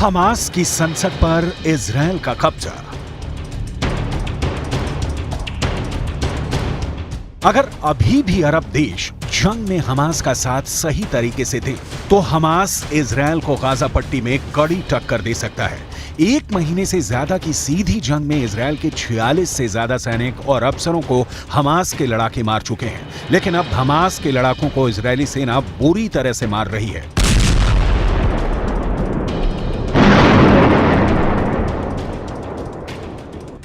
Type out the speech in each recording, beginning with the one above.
Hamas की संसद पर इजरायल का कब्जा। अगर अभी भी अरब देश जंग में हमास का साथ सही तरीके से दे तो हमास इजरायल को गाजा पट्टी में कड़ी टक्कर दे सकता है। 1 महीने से ज्यादा की सीधी जंग में इजरायल के 46 से ज्यादा सैनिक और अफसरों को हमास के लड़ाके मार चुके हैं, लेकिन अब हमास के लड़ाकों को इजरायली सेना बुरी तरह से मार रही है।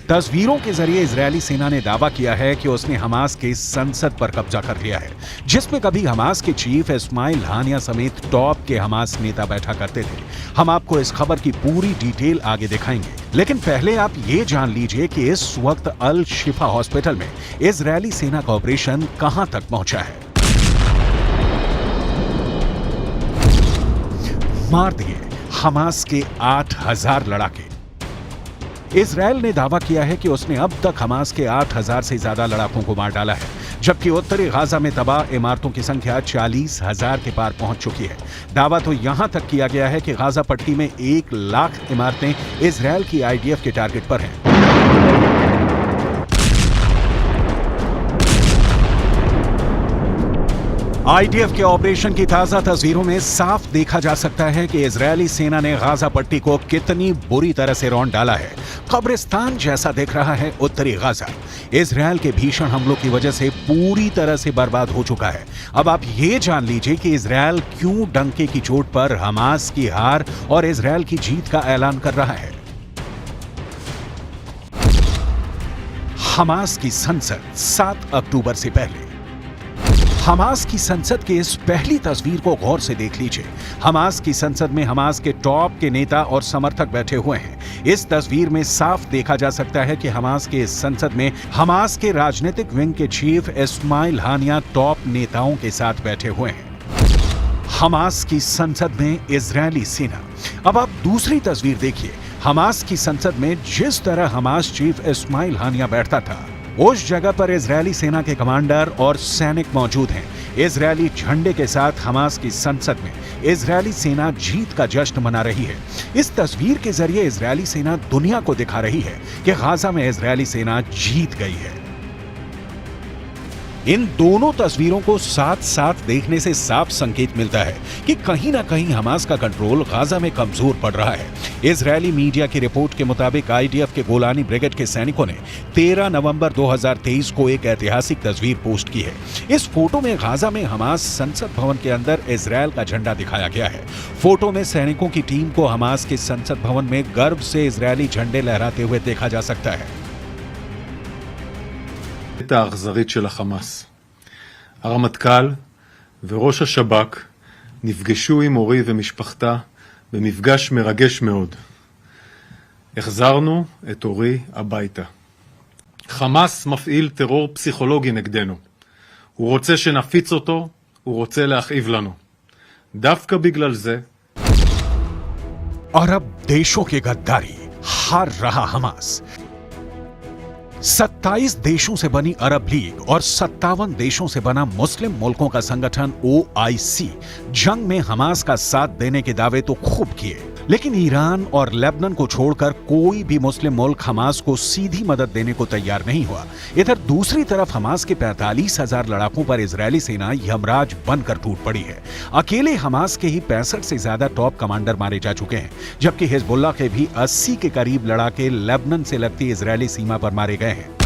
तस्वीरों के जरिए इजरायली सेना ने दावा किया है कि उसने हमास के संसद पर कब्जा कर लिया है, जिसमें कभी हमास के चीफ इस्माइल हानिया समेत टॉप के हमास नेता बैठा करते थे। हम आपको इस खबर की पूरी डिटेल आगे दिखाएंगे, लेकिन पहले आप ये जान लीजिए कि इस वक्त अल शिफा हॉस्पिटल में इजरायली सेना का ऑपरेशन कहां तक पहुंचा है। मार दिए हमास के 8000 लड़ाके। इजरायल ने दावा किया है कि उसने अब तक हमास के 8000 से ज्यादा लड़ाकों को मार डाला है, जबकि उत्तरी गाजा में तबाह इमारतों की संख्या 40,000 के पार पहुंच चुकी है। दावा तो यहां तक किया गया है कि गाजा पट्टी में 1 लाख इमारतें इजरायल की आईडीएफ के टारगेट पर हैं। आईडीएफ के ऑपरेशन की ताजा तस्वीरों में साफ देखा जा सकता है कि इजरायली सेना ने गाजा पट्टी को कितनी बुरी तरह से रौंद डाला है। कब्रिस्तान जैसा दिख रहा है उत्तरी गाजा। इजरायल के भीषण हमलों की वजह से पूरी तरह से बर्बाद हो चुका है। अब आप ये जान लीजिए कि इजरायल क्यों डंके की चोट पर हमास की हार और इजरायल की जीत का ऐलान कर रहा है। हमास की संसद 7 अक्टूबर से पहले। हमास की संसद की इस पहली तस्वीर को गौर से देख लीजिए। हमास की संसद में हमास के टॉप के नेता और समर्थक बैठे हुए हैं। इस तस्वीर में साफ देखा जा सकता है कि हमास के इस संसद में हमास के राजनीतिक विंग के चीफ इस्माइल हानिया टॉप नेताओं के साथ बैठे हुए हैं। हमास की संसद में इजरायली सेना। अब आप दूसरी तस्वीर देखिए। हमास की संसद में जिस तरह हमास चीफ इस्माइल हानिया बैठता था, उस जगह पर इजरायली सेना के कमांडर और सैनिक मौजूद हैं। इजरायली झंडे के साथ हमास की संसद में इजरायली सेना जीत का जश्न मना रही है। इस तस्वीर के जरिए इजरायली सेना दुनिया को दिखा रही है कि गाजा में इजरायली सेना जीत गई है। इन दोनों तस्वीरों को साथ साथ देखने से साफ संकेत मिलता है कि कहीं ना कहीं हमास का कंट्रोल गाजा में कमजोर पड़ रहा है। इजरायली मीडिया की रिपोर्ट के मुताबिक आईडीएफ के गोलानी ब्रिगेड के सैनिकों ने 13 नवंबर 2023 को एक ऐतिहासिक तस्वीर पोस्ट की है। इस फोटो में गाजा में हमास संसद भवन के अंदर इजरायल का झंडा दिखाया गया है। फोटो में सैनिकों की टीम को हमास के संसद भवन में गर्व से इजरायली झंडे लहराते हुए देखा जा सकता है। האכזרית של החמאס. הרמטכ"ל וראש השב"כ נפגשו עם אורי ומשפחתה במפגש מרגש מאוד. החזרנו את אורי הביתה. חמאס מפעיל טרור פסיכולוגי נגדנו. הוא רוצה שנפיץ אותו, הוא רוצה להכאיב לנו. דווקא בגלל זה अरब देशों की गद्दारी हार रहा हमास। 27 देशों से बनी अरब लीग और 57 देशों से बना मुस्लिम मुल्कों का संगठन OIC जंग में हमास का साथ देने के दावे तो खूब किए, लेकिन ईरान और लेबनान को छोड़कर कोई भी मुस्लिम मुल्क हमास को सीधी मदद देने को तैयार नहीं हुआ। इधर दूसरी तरफ हमास के 45,000 लड़ाकों पर इजरायली सेना यमराज बनकर टूट पड़ी है। अकेले हमास के ही 65 से ज्यादा टॉप कमांडर मारे जा चुके हैं, जबकि हिजबुल्लाह के भी 80 के करीब लड़ाके लेबनान से लगती इजरायली सीमा पर मारे गए हैं।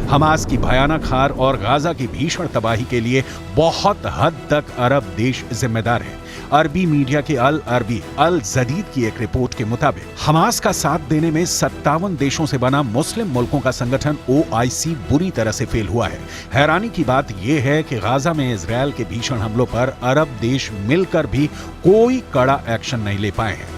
हमास की भयानक हार और गाजा की भीषण तबाही के लिए बहुत हद तक अरब देश जिम्मेदार हैं। अरबी मीडिया के अल अरबी अल जदीद की एक रिपोर्ट के मुताबिक हमास का साथ देने में 57 देशों से बना मुस्लिम मुल्कों का संगठन OIC बुरी तरह से फेल हुआ है। हैरानी की बात यह है कि गाजा में इजरायल के भीषण हमलों पर अरब देश मिलकर भी कोई कड़ा एक्शन नहीं ले पाए हैं।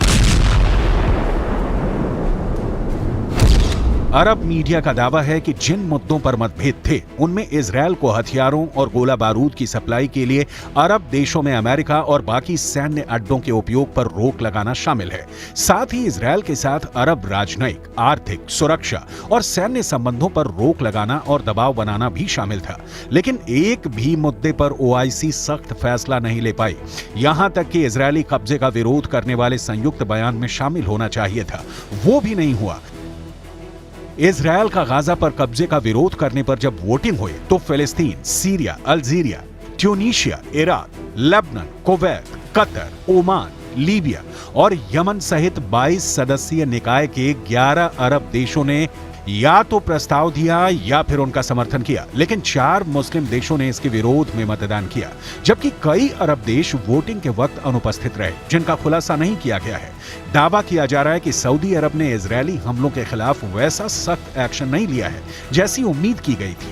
अरब मीडिया का दावा है कि जिन मुद्दों पर मतभेद थे उनमें इजरायल को हथियारों और गोला बारूद की सप्लाई के लिए अरब देशों में अमेरिका और बाकी सैन्य अड्डों के उपयोग पर रोक लगाना शामिल है। साथ ही इजरायल के साथ अरब राजनयिक, आर्थिक, सुरक्षा और सैन्य संबंधों पर रोक लगाना और दबाव बनाना भी शामिल था। लेकिन एक भी मुद्दे पर ओआईसी सख्त फैसला नहीं ले पाई। यहां तक कि इजरायली कब्जे का विरोध करने वाले संयुक्त बयान में शामिल होना चाहिए था, वो भी नहीं हुआ। इजरायल का गाजा पर कब्जे का विरोध करने पर जब वोटिंग हुई तो फिलिस्तीन, Syria, Algeria, Tunisia, Iraq, Lebanon, Kuwait, Qatar, Oman, Libya और यमन सहित 22 सदस्यीय निकाय के 11 अरब देशों ने या तो प्रस्ताव दिया या फिर उनका समर्थन किया, लेकिन 4 मुस्लिम देशों ने इसके विरोध में मतदान किया, जबकि कई अरब देश वोटिंग के वक्त अनुपस्थित रहे, जिनका खुलासा नहीं किया गया है। दावा किया जा रहा है कि सऊदी अरब ने इजरायली हमलों के खिलाफ वैसा सख्त एक्शन नहीं लिया है जैसी उम्मीद की गई थी।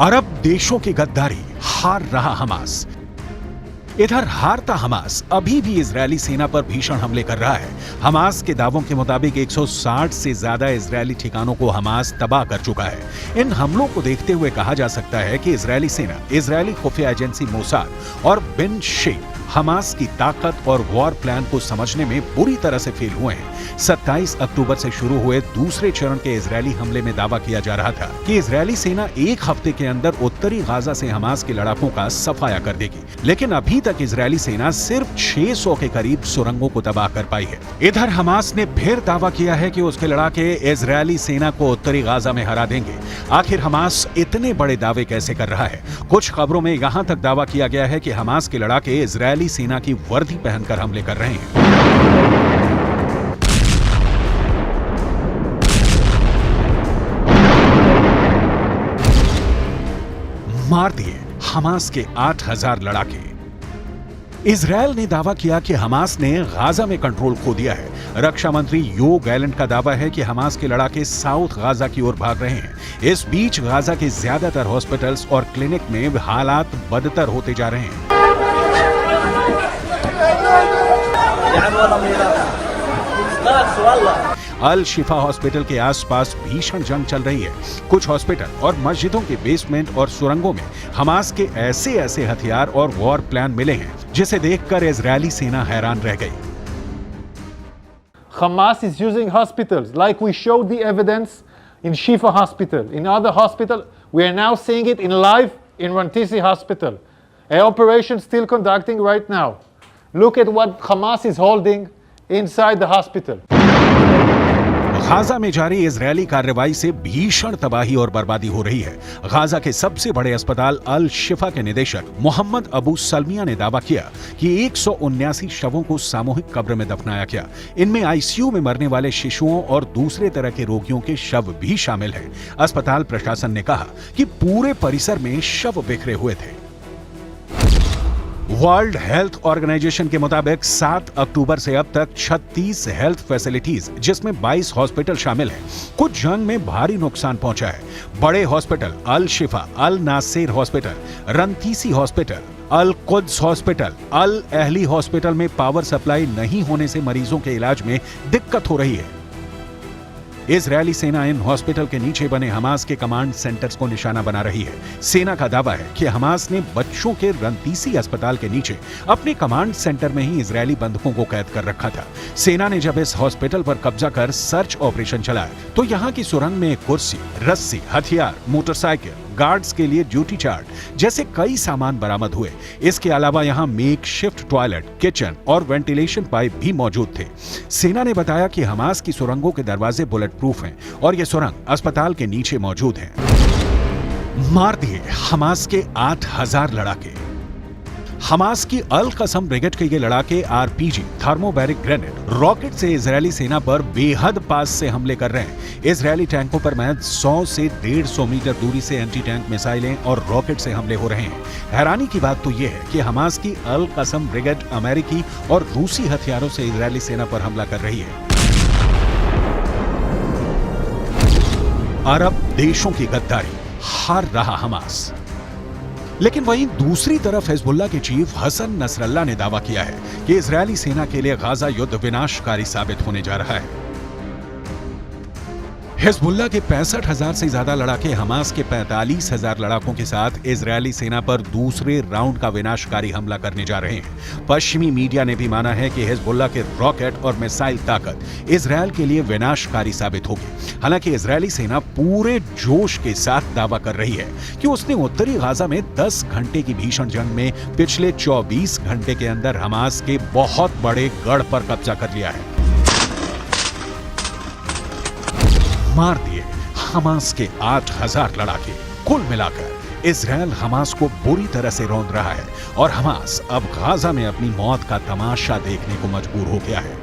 अरब देशों की गद्दारी, हार रहा हमास। इधर हारता हमास अभी भी इजरायली सेना पर भीषण हमले कर रहा है। हमास के दावों के मुताबिक 160 से ज्यादा इजरायली ठिकानों को हमास तबाह कर चुका है। इन हमलों को देखते हुए कहा जा सकता है कि इजरायली सेना, इजरायली खुफिया एजेंसी मोसाद और बिन शेख हमास की ताकत और वॉर प्लान को समझने में बुरी तरह से फेल हुए हैं। 27 अक्टूबर से शुरू हुए दूसरे चरण के इजरायली हमले में दावा किया जा रहा था कि इजरायली सेना एक हफ्ते के अंदर उत्तरी गाजा से हमास के लड़ाकों का सफाया कर देगी, लेकिन अभी तक इजरायली सेना सिर्फ 600 के करीब सुरंगों को तबाह कर पाई है। इधर हमास ने फिर दावा किया है कि उसके लड़ाके इजरायली सेना को उत्तरी गाजा में हरा देंगे। आखिर हमास इतने बड़े दावे कैसे कर रहा है? कुछ खबरों में यहां तक दावा किया गया है कि हमास के लड़ाके इजरायली सेना की वर्दी पहनकर हमले कर रहे हैं। मार दिए हमास के 8000 लड़ाके। इजरायल ने दावा किया कि हमास ने गाजा में कंट्रोल खो दिया है। रक्षा मंत्री यो गैलेंट का दावा है कि हमास के लड़ाके साउथ गाजा की ओर भाग रहे हैं। इस बीच गाजा के ज्यादातर हॉस्पिटल्स और क्लिनिक में हालात बदतर होते जा रहे हैं। अल शिफा हॉस्पिटल के आसपास भीषण जंग चल रही है। कुछ हॉस्पिटल और मस्जिदों के बेसमेंट और सुरंगों में हमास के ऐसे हथियार और वॉर प्लान मिले हैं जिसे देखकर इजरायली सेना हैरान रह गई। Hamas is using hospitals like we showed the evidence in Shifa Hospital. In other hospital, we are now seeing it in live in Rantisi Hospital. An operation still conducting right now. Look at what Hamas is holding inside the hospital. Gaza में जारी Israeli कार्रवाई से भीषण तबाही और बर्बादी हो रही है। गाजा के सबसे बड़े अस्पताल अल शिफा के निदेशक मोहम्मद अबू सलमिया ने दावा किया कि 179 शवों को सामूहिक कब्र में दफनाया गया। इनमें आईसीयू में मरने वाले शिशुओं और दूसरे तरह के रोगियों के शव भी शामिल हैं। अस्पताल प्रशासन ने कहा कि पूरे परिसर में शव बिखरे हुए थे। वर्ल्ड हेल्थ ऑर्गेनाइजेशन के मुताबिक 7 अक्टूबर से अब तक 36 हेल्थ फैसिलिटीज जिसमें 22 हॉस्पिटल शामिल हैं, कुछ जंग में भारी नुकसान पहुंचा है। बड़े hospital Al Shifa, Al Nasser hospital, Rantisi hospital, Al Quds hospital, Al Ahli hospital में पावर सप्लाई नहीं होने से मरीजों के इलाज में दिक्कत हो रही है। इजरायली सेना इन हॉस्पिटल के नीचे बने हमास के कमांड सेंटर्स को निशाना बना रही है। सेना का दावा है कि हमास ने बच्चों के रंतीसी अस्पताल के नीचे अपने कमांड सेंटर में ही इजरायली बंधकों को कैद कर रखा था। सेना ने जब इस हॉस्पिटल पर कब्जा कर सर्च ऑपरेशन चलाया तो यहाँ की सुरंग में कुर्सी, रस्सी, हथियार, मोटरसाइकिल, गार्ड्स के लिए ड्यूटी चार्ट जैसे कई सामान बरामद हुए। इसके अलावा यहाँ मेकशिफ्ट टॉयलेट, किचन और वेंटिलेशन पाइप भी मौजूद थे। सेना ने बताया कि हमास की सुरंगों के दरवाजे बुलेट प्रूफ हैं और ये सुरंग अस्पताल के नीचे मौजूद है। मार दिए हमास के 8000 लड़ाके। हमास की अल कसम ब्रिगेड के ये लड़ाके आरपीजी, थर्मोबैरिक ग्रेनेड, रॉकेट से इजरायली सेना पर बेहद पास से हमले कर रहे हैं। इजरायली टैंकों पर महज 100 से 150 मीटर दूरी से एंटी टैंक मिसाइलें और रॉकेट से हमले हो रहे हैं। हैरानी की बात तो यह है कि हमास की अल कसम ब्रिगेड अमेरिकी और रूसी हथियारों से इजरायली सेना पर हमला कर रही है। अरब देशों की गद्दारी, हार रहा हमास। लेकिन वहीं दूसरी तरफ हिजबुल्लाह के चीफ हसन नसरल्लाह ने दावा किया है कि इजरायली सेना के लिए गाजा युद्ध विनाशकारी साबित होने जा रहा है। हिजबुल्लाह के 65,000 से ज्यादा लड़ाके हमास के 45,000 लड़ाकों के साथ इजरायली सेना पर दूसरे राउंड का विनाशकारी हमला करने जा रहे हैं। पश्चिमी मीडिया ने भी माना है कि हिजबुल्लाह के रॉकेट और मिसाइल ताकत इजरायल के लिए विनाशकारी साबित होगी। हालांकि इजरायली सेना पूरे जोश के साथ दावा कर रही है कि उसने उत्तरी गाजा में 10 घंटे की भीषण जंग में पिछले 24 घंटे के अंदर हमास के बहुत बड़े गढ़ पर कब्जा कर लिया है। मार दिए हमास के 8,000 लड़ाके। कुल मिलाकर इजरायल हमास को बुरी तरह से रौंद रहा है और हमास अब गाजा में अपनी मौत का तमाशा देखने को मजबूर हो गया है।